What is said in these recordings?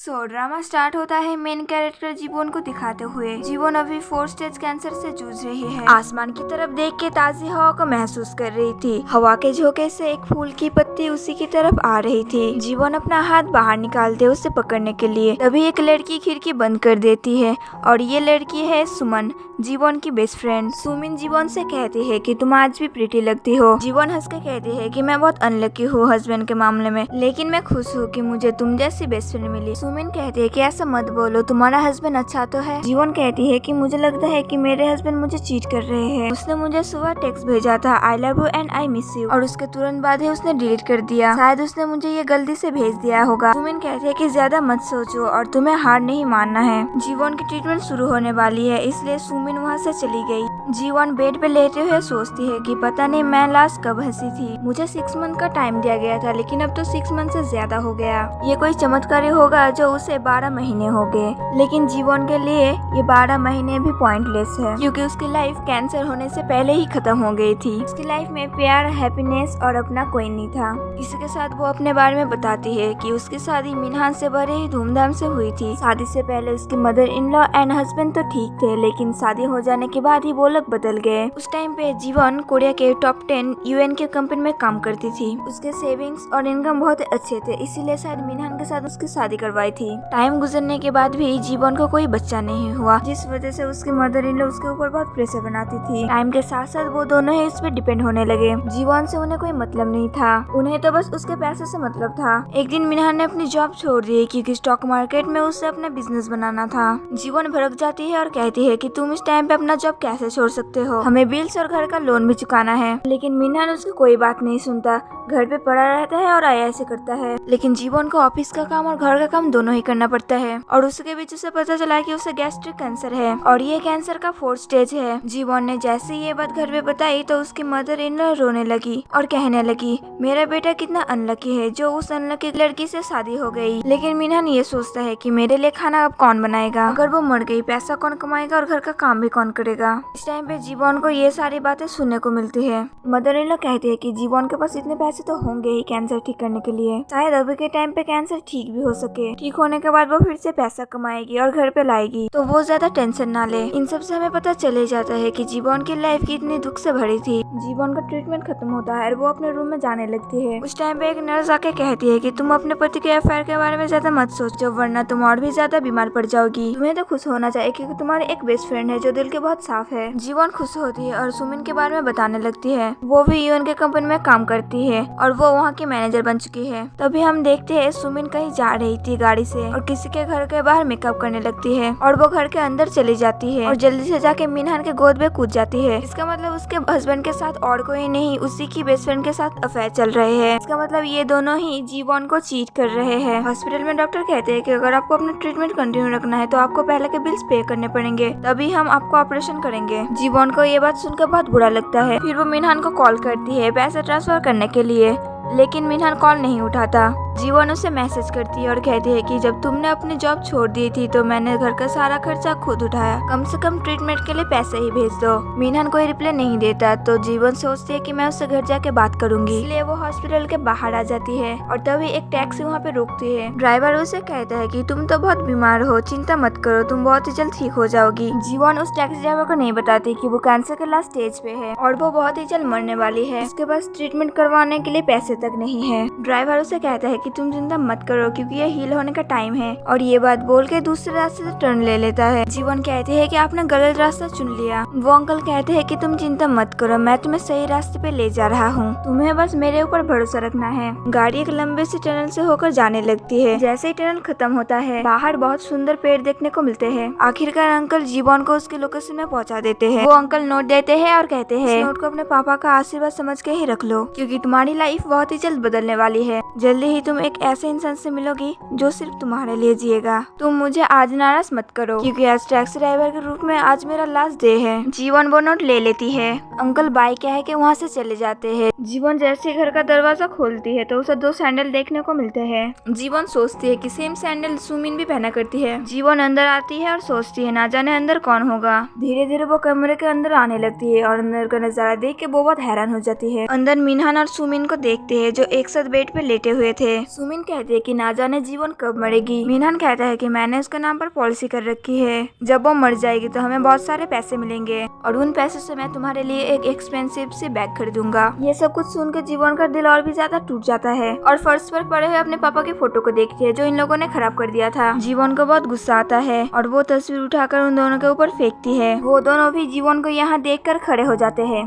Drama start होता है main character जीवन को दिखाते हुए। जीवन अभी 4 स्टेज कैंसर से जूझ रही है। आसमान की तरफ देख के ताजी हवा को महसूस कर रही थी। हवा के झोंके से एक फूल की पत्ती उसी की तरफ आ रही थी। जीवन अपना हाथ बाहर निकालते उसे पकड़ने के लिए, तभी एक लड़की खिड़की बंद कर देती है और ये लड़की है सुमन, जीवन की बेस्ट फ्रेंड। सुमिन जीवन से कहती है कि तुम आज भी प्रीटी लगती हो। जीवन हंस के कहती है कि मैं बहुत अनलकी हूँ हस्बैंड के मामले में, लेकिन मैं खुश हूँ कि मुझे तुम जैसी बेस्ट फ्रेंड मिली। सुमिन कहती है कि ऐसा मत बोलो, तुम्हारा हस्बैंड अच्छा तो है। जीवन कहती है कि मुझे लगता है कि मेरे हस्बैंड मुझे चीट कर रहे हैं। उसने मुझे सुबह टेक्स्ट भेजा था I love you and I miss you, और उसके तुरंत बाद ही उसने डिलीट कर दिया। शायद उसने मुझे ये गलती से भेज दिया होगा। सुमिन कहती है कि ज्यादा मत सोचो और तुम्हें हार नहीं मानना है। जीवन की ट्रीटमेंट शुरू होने वाली है, इसलिए सुमिन वहाँ से चली गई। जीवन बेड पे लेटे हुए सोचती है कि पता नहीं मैं लास्ट कब हंसी थी। मुझे 6 मंथ का टाइम दिया गया था, लेकिन अब तो 6 मंथ से ज्यादा हो गया। ये कोई चमत्कार होगा जो उसे 12 महीने हो गए, लेकिन जीवन के लिए ये 12 महीने भी पॉइंटलेस है, क्योंकि उसकी लाइफ कैंसर होने से पहले ही खत्म हो गई थी। उसकी लाइफ में प्यार, हैप्पीनेस और अपना कोई नहीं था। किसी के साथ वो अपने बारे में बताती है कि उसकी शादी मिनहान से बड़े ही धूमधाम से हुई थी। शादी से पहले उसकी mother in law and husband तो ठीक थे, लेकिन शादी हो जाने के बाद ही वो लोग बदल गए। उस टाइम पे जीवन कोरिया के टॉप 10 यूएन के कंपनी में काम करती थी। उसके सेविंग्स और इनकम बहुत अच्छे थे, इसीलिए शायद मिनहान के साथ उसकी शादी करवाई थी। टाइम गुजरने के बाद भी जीवन को कोई बच्चा नहीं हुआ, जिस वजह से उसकी मदर इन लॉ उसके ऊपर बहुत प्रेशर बनाती थी। टाइम के साथ साथ वो दोनों ही उस पर डिपेंड होने लगे। जीवन से उन्हें कोई मतलब नहीं था, उन्हें तो बस उसके पैसे से मतलब था। एक दिन मिनहान ने अपनी जॉब छोड़ दी क्योंकि स्टॉक मार्केट में उसे अपना बिजनेस बनाना था। जीवन भड़क जाती है और कहती है कि तुम इस टाइम पे अपना जॉब कैसे छोड़ सकते हो, हमें बिल्स और घर का लोन भी चुकाना है। लेकिन मिनहान उसकी कोई बात नहीं सुनता, घर पे पड़ा रहता है और आया ऐसे करता है। लेकिन जीवन को ऑफिस का काम और घर का काम दोनों ही करना पड़ता है, और उसके बीच उसे पता चला कि उसे गैस्ट्रिक कैंसर है और ये कैंसर का 4th स्टेज है। जीवन ने जैसे ये बात घर पे बताई तो उसकी मदर इन लॉ रोने लगी और कहने लगी मेरा बेटा कितना अनलकी है जो उस अनलकी लड़की से शादी हो गई। लेकिन मिनहान ये सोचता है कि मेरे लिए खाना अब कौन बनाएगा, अगर वो मर गई पैसा कौन कमाएगा और घर का काम भी कौन करेगा। इस टाइम पे जीवन को ये सारी बातें सुनने को मिलती है। मदर इन लॉ कहती है कि जीवन के पास इतने पैसे तो होंगे ही कैंसर ठीक करने के लिए, शायद अभी के टाइम पे कैंसर ठीक भी हो सके। ठीक होने के बाद वो फिर से पैसा कमाएगी और घर पे लाएगी, तो वो ज्यादा टेंशन ना ले। इन सब से हमें पता चले जाता है कि जीवन की लाइफ कितनी दुख से भरी थी। जीवन का ट्रीटमेंट खत्म होता है और वो अपने रूम में जाने लगती है। उस टाइम पे एक नर्स आके कहती है कि तुम अपने पति के अफेयर के बारे में ज्यादा मत सोचो, वरना तुम और भी ज्यादा बीमार पड़ जाओगी। तुम्हें तो खुश होना चाहिए क्योंकि तुम्हारी एक बेस्ट फ्रेंड है जो दिल के बहुत साफ है। जीवन खुश होती है और सुमिन के बारे में बताने लगती है। वो भी यूएन के कंपनी में काम करती है और वो वहाँ की मैनेजर बन चुकी है। तभी हम देखते हैं सुमिन कहीं जा रही थी गाड़ी से और किसी के घर के बाहर मेकअप करने लगती है और वो घर के अंदर चली जाती है और जल्दी से जाके मिनहान के गोद में कूद जाती है। इसका मतलब उसके हस्बैंड के साथ और कोई नहीं, उसी की बेस्ट फ्रेंड के साथ अफेयर चल रहे हैं। इसका मतलब ये दोनों ही जीवन को चीट कर रहे हैं। हॉस्पिटल में डॉक्टर कहते हैं कि अगर आपको अपना ट्रीटमेंट कंटिन्यू रखना है तो आपको पहले के बिल्स पे करने पड़ेंगे, तभी हम आपको ऑपरेशन करेंगे। जीवन को ये बात सुनकर बहुत बुरा लगता है। फिर वो मिनहान को कॉल करती है पैसे ट्रांसफर करने के लिए, लेकिन मिनहान कॉल नहीं उठाता। जीवन उसे मैसेज करती है और कहती है कि जब तुमने अपनी जॉब छोड़ दी थी तो मैंने घर का सारा खर्चा खुद उठाया, कम से कम ट्रीटमेंट के लिए पैसे ही भेज दो। मिनहान कोई रिप्लाई नहीं देता तो जीवन सोचती है कि मैं उससे घर जाके बात करूंगी, इसलिए वो हॉस्पिटल के बाहर आ जाती है और तभी एक टैक्सी वहाँ पे रुकती है। ड्राइवर उसे कहता है कि तुम तो बहुत बीमार हो, चिंता मत करो, तुम बहुत ही जल्द ठीक हो जाओगी। जीवन उस टैक्सी ड्राइवर को नहीं बताती कि वो कैंसर के लास्ट स्टेज पे है और वो बहुत ही जल्द मरने वाली है। उसके पास ट्रीटमेंट करवाने के लिए पैसे तक नहीं है। ड्राइवर उसे कहता है कि तुम चिंता मत करो क्योंकि ये हील होने का टाइम है, और ये बात बोल के दूसरे रास्ते से टर्न ले लेता है। जीवन कहती है कि आपने गलत रास्ता चुन लिया। वो अंकल कहते हैं कि तुम चिंता मत करो, मैं तुम्हें सही रास्ते पे ले जा रहा हूँ, तुम्हें बस मेरे ऊपर भरोसा रखना है। गाड़ी एक लंबे से टनल से होकर जाने लगती है। जैसे ही टनल खत्म होता है बाहर बहुत सुंदर पेड़ देखने को मिलते हैं। आखिरकार अंकल जीवन को उसके लोकेशन में पहुँचा देते हैं। वो अंकल नोट देते हैं और कहते हैं नोट को अपने पापा का आशीर्वाद समझ के ही रख लो, क्योंकि तुम्हारी लाइफ बहुत ही जल्द बदलने वाली है। जल्दी ही तुम एक ऐसे इंसान से मिलोगी जो सिर्फ तुम्हारे लिए जिएगा। तुम मुझे आज नाराज मत करो क्योंकि आज टैक्सी ड्राइवर के रूप में आज मेरा लास्ट डे है। जीवन वो नोट ले लेती है। अंकल बाय कह के वहाँ से चले जाते हैं। जीवन जैसे घर का दरवाजा खोलती है तो उसे 2 सैंडल देखने को मिलते हैं। जीवन सोचती है कि सेम सैंडल सुमिन भी पहना करती है। जीवन अंदर आती है और सोचती है ना जाने अंदर कौन होगा। धीरे धीरे वो कमरे के अंदर आने लगती है और अंदर का नजारा देख के वो बहुत हैरान हो जाती है। अंदर मिनहान और सुमिन को देखते देखते हैं जो एक साथ बेड पे लेटे हुए थे। सुमिन कहती है कि ना जाने जीवन कब मरेगी। मिनहान कहता है कि मैंने उसके नाम पर पॉलिसी कर रखी है, जब वो मर जाएगी तो हमें बहुत सारे पैसे मिलेंगे और उन पैसों से मैं तुम्हारे लिए एक एक्सपेंसिव सी बैग खरीदूंगा। ये सब कुछ सुनकर जीवन का दिल और भी ज्यादा टूट जाता है और फर्श पर पड़े हुए अपने पापा की फोटो को देखती है जो इन लोगों ने खराब कर दिया था। जीवन को बहुत गुस्सा आता है और वो तस्वीर उठाकर उन दोनों के ऊपर फेंकती है। वो दोनों भी जीवन को यहाँ देखकर खड़े हो जाते हैं।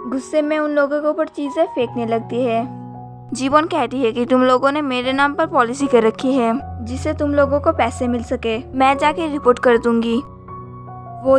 गुस्से में उन लोगों के ऊपर चीजें फेंकने लगती है। जीवन कहती है कि तुम लोगों ने मेरे नाम पर पॉलिसी कर रखी है जिससे तुम लोगों को पैसे मिल सके, मैं जाके रिपोर्ट कर दूंगी। वो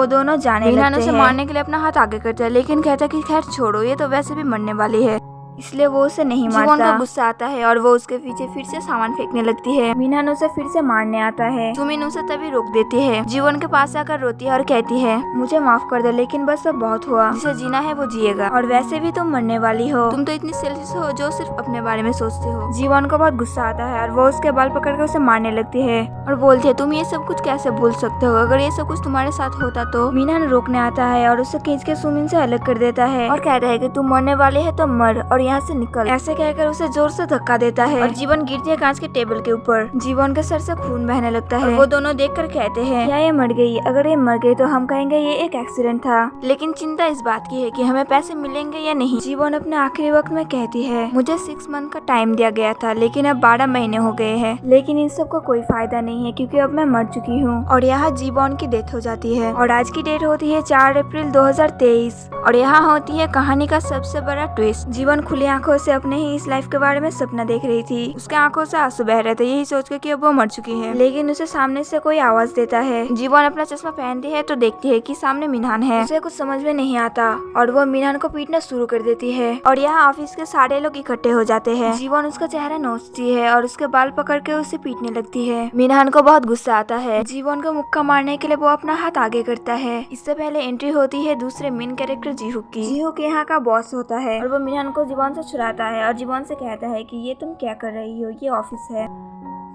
दोनों जाने लगते हैं। मारने के लिए अपना हाथ आगे करता है लेकिन कहता है कि खैर छोड़ो, ये तो वैसे भी मरने वाली है, इसलिए वो उसे नहीं मारता। जीवन को गुस्सा आता है और वो उसके पीछे फिर से सामान फेंकने लगती है। मिनहान उसे फिर से मारने आता है। सुमिन उसे तभी रोक देती है। जीवन के पास आकर रोती है और कहती है मुझे माफ कर दो, लेकिन बस अब बहुत हुआ, जिसे जीना है वो जिएगा और वैसे भी तुम मरने वाली हो, तुम तो इतनी सेल्फिश हो जो सिर्फ अपने बारे में सोचते हो। जीवन को बहुत गुस्सा आता है और वो उसके बाल पकड़ कर उसे मारने लगती है और बोलती है तुम ये सब कुछ कैसे बोल सकते हो, अगर ये सब कुछ तुम्हारे साथ होता तो। मिनहान रोकने आता है और उसे खींच के सुमिन से अलग कर देता है और कहता है कि तुम मरने वाली है तो मर और यहाँ से निकल। ऐसे कहकर उसे जोर से धक्का देता है और जीवन गिरती है कांच के टेबल के ऊपर। जीवन के सर से खून बहने लगता है। वो दोनों देखकर कहते हैं क्या ये मर गई? अगर ये मर गई तो हम कहेंगे ये एक एक्सीडेंट था, लेकिन चिंता इस बात की है कि हमें पैसे मिलेंगे या नहीं। जीवन अपने आखिरी वक्त में कहती है मुझे 6 मंथ का टाइम दिया गया था लेकिन अब 12 महीने हो गए हैं, लेकिन इन सब का कोई फायदा नहीं है क्योंकि अब मैं मर चुकी हूँ। और यहाँ जीवन की डेथ हो जाती है और आज की डेट होती है 4 अप्रैल 2023 और यहाँ होती है कहानी का सबसे बड़ा ट्विस्ट। जीवन खुली आंखों से अपने ही इस लाइफ के बारे में सपना देख रही थी। उसके आंखों से आंसू बह रहे थे यही सोचकर कि अब वो मर चुकी है, लेकिन उसे सामने से कोई आवाज देता है। जीवन अपना चश्मा पहनती है तो देखती है कि सामने मिनहान है। उसे कुछ समझ में नहीं आता और वो मिनहान को पीटना शुरू कर देती है और यहाँ ऑफिस के सारे लोग इकट्ठे हो जाते हैं। जीवन उसका चेहरा नोचती है और उसके बाल पकड़ के उसे पीटने लगती है। मिनहान को बहुत गुस्सा आता है। जीवन को मुक्का मारने के लिए वो अपना हाथ आगे करता है। इससे पहले एंट्री होती है दूसरे मेन कैरेक्टर जीहुक की। जीहुक यहाँ का बॉस होता है और वो मिनहान को जीवन से छुड़ाता है और जीवन से कहता है कि ये तुम क्या कर रही हो, ये ऑफिस है।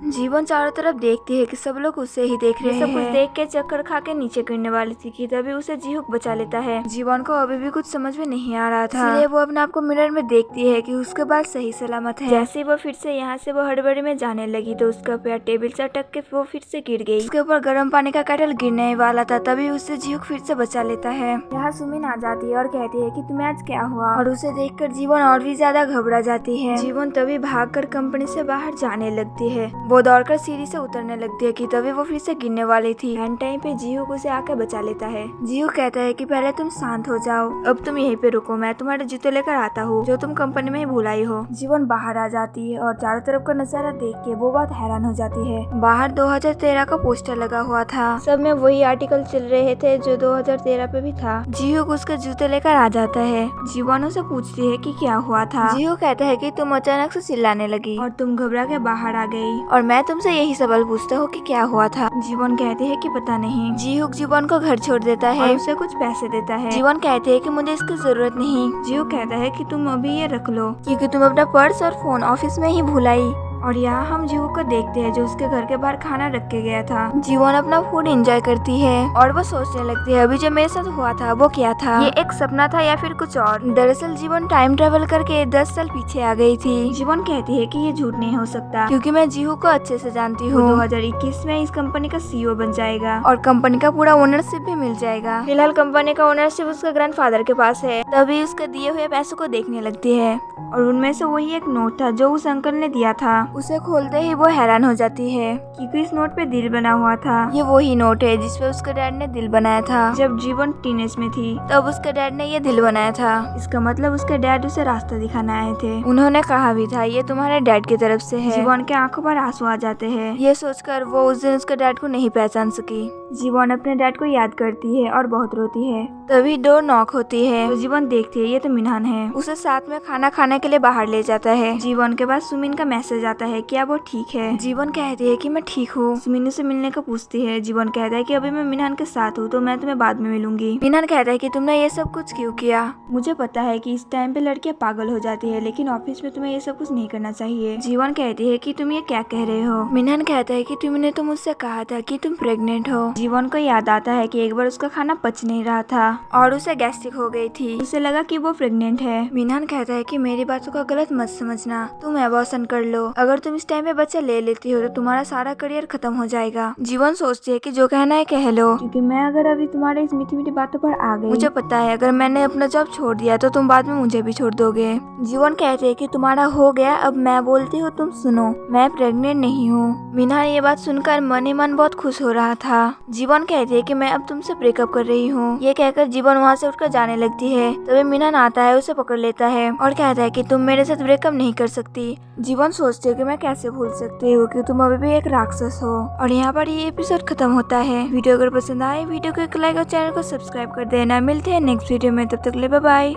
जीवन चारों तरफ देखती है कि सब लोग उसे ही देख रहे हैं। सब कुछ देख के चक्कर खा के नीचे गिरने वाली थी कि तभी उसे जीहुक बचा लेता है। जीवन को अभी भी कुछ समझ में नहीं आ रहा था, इसलिए वो अपने आप को मिरर में देखती है कि उसके बाल सही सलामत है। जैसे ही वो फिर से यहाँ से वो हड़बड़ी में जाने लगी तो उसका पैर टेबल से अटक के वो फिर से गिर गई। उसके ऊपर गर्म पानी का केटल गिरने वाला था, तभी उससे जीहुक फिर से बचा लेता है। यहाँ सुमिन आ जाती है और कहती है कि तुम्हें आज क्या हुआ, और उसे देखकर जीवन और भी ज्यादा घबरा जाती है। जीवन तभी भागकर कंपनी से बाहर जाने लगती है। वो दौड़कर सीढ़ी से उतरने लगती है कि तभी वो फिर से गिरने वाली थी। एंड टाइम पे जीहुक उसे आकर बचा लेता है। जीहुक कहता है कि पहले तुम शांत हो जाओ, अब तुम यहीं पे रुको, मैं तुम्हारे जूते लेकर आता हूँ जो तुम कंपनी में ही भुलाई हो। जीवन बाहर आ जाती है और चारों तरफ का नजारा देख के वो बहुत हैरान हो जाती है। बाहर 2013 का पोस्टर लगा हुआ था, सब में वही आर्टिकल चल रहे थे जो 2013 पे भी था। जीहुक उसके जूते लेकर आ जाता है। जीवन उसे पूछती है कि क्या हुआ था। जीहुक कहता है कि तुम अचानक से चिल्लाने लगी और तुम घबरा के बाहर आ गई और मैं तुमसे यही सवाल पूछता हूँ कि क्या हुआ था। जीवन कहती है कि पता नहीं। जीहुक जीवन को घर छोड़ देता है और उसे कुछ पैसे देता है। जीवन कहती है कि मुझे इसकी जरूरत नहीं। जीहुक कहता है कि तुम अभी ये रख लो क्योंकि तुम अपना पर्स और फोन ऑफिस में ही भुलाई। और यहाँ हम जीहुक को देखते हैं जो उसके घर के बाहर खाना रख के गया था। जीवन अपना फूड एंजॉय करती है और वो सोचने लगती है अभी जो मेरे साथ हुआ था वो क्या था, ये एक सपना था या फिर कुछ और। दरअसल जीवन टाइम ट्रेवल करके 10 साल पीछे आ गई थी। जीवन कहती है कि ये झूठ नहीं हो सकता क्योंकि मैं जीहुक को अच्छे से जानती हूँ। 2021 में इस कंपनी का CEO बन जाएगा और कंपनी का पूरा ओनरशिप भी मिल जाएगा। फिलहाल कंपनी का ओनरशिप उसके ग्रैंडफादर के पास है। तभी उसके दिए हुए पैसों को देखने लगती है और उनमें से वही एक नोट था जो उस अंकल ने दिया था। उसे खोलते ही वो हैरान हो जाती है क्योंकि इस नोट पे दिल बना हुआ था। ये वही नोट है जिसपे उसके डैड ने दिल बनाया था जब जीवन टीनेज में थी, तब उसके डैड ने ये दिल बनाया था। इसका मतलब उसके डैड उसे रास्ता दिखाने आए थे। उन्होंने कहा भी था ये तुम्हारे डैड की तरफ से है। जीवन के आंखों पर आंसू आ जाते हैं। ये सोचकर वो उस दिन उसके डैड को नहीं पहचान सकी। जीवन अपने डैड को याद करती है और बहुत रोती है। तभी डोर नॉक होती है तो जीवन देखती है ये तो मिनहान है। उसे साथ में खाना खाने के लिए बाहर ले जाता है। जीवन के पास सुमिन का मैसेज आता है क्या वो ठीक है। जीवन कहती है कि मैं ठीक हूँ। सुमिन से मिलने को पूछती है। जीवन कहता है कि अभी मैं मिनहान के साथ हूँ तो मैं तुम्हें बाद में मिलूंगी। मिनहान कहता है कि तुमने ये सब कुछ क्यों किया। मुझे पता है कि इस टाइम पे लड़कियां पागल हो जाती है लेकिन ऑफिस में तुम्हें ये सब कुछ नहीं करना चाहिए। जीवन कहती है कि तुम ये क्या कह रहे हो। मिनहान कहता है कि तुमने तो मुझसे कहा था कि तुम प्रेग्नेंट हो। जीवन को याद आता है कि एक बार उसका खाना पच नहीं रहा था और उसे गैस्ट्रिक हो गई थी। उसे लगा कि वो प्रेग्नेंट है। मिनहान कहता है कि मेरी बातों का गलत मत समझना, तुम एबॉर्शन कर लो। अगर तुम इस टाइम पे बच्चा ले लेती हो तो तुम्हारा सारा करियर खत्म हो जाएगा। जीवन सोचती है कि जो कहना है कह लो, क्योंकि मैं अगर अभी तुम्हारे इस मीठी मीठी बातों पर आ गई, मुझे पता है अगर मैंने अपना जॉब छोड़ दिया तो तुम बाद में मुझे भी छोड़ दोगे। जीवन कहते है कि तुम्हारा हो गया, अब मैं बोलती हूँ तुम सुनो, मैं प्रेग्नेंट नहीं हूँ। मिनहान ये बात सुनकर मन ही मन बहुत खुश हो रहा था। जीवन कहती है कि मैं अब तुमसे ब्रेकअप कर रही हूँ। ये कहकर जीवन वहाँ से उठकर जाने लगती है। तभी मिनहान आता है, उसे पकड़ लेता है और कहता है कि तुम मेरे साथ ब्रेकअप नहीं कर सकती। जीवन सोचती है कि मैं कैसे भूल सकती हूँ कि तुम अभी भी एक राक्षस हो। और यहाँ पर ये एपिसोड खत्म होता है। वीडियो अगर पसंद आए वीडियो को एक लाइक और चैनल को सब्सक्राइब कर देना। मिलते हैं नेक्स्ट वीडियो में, तब तक ले बाय बाय।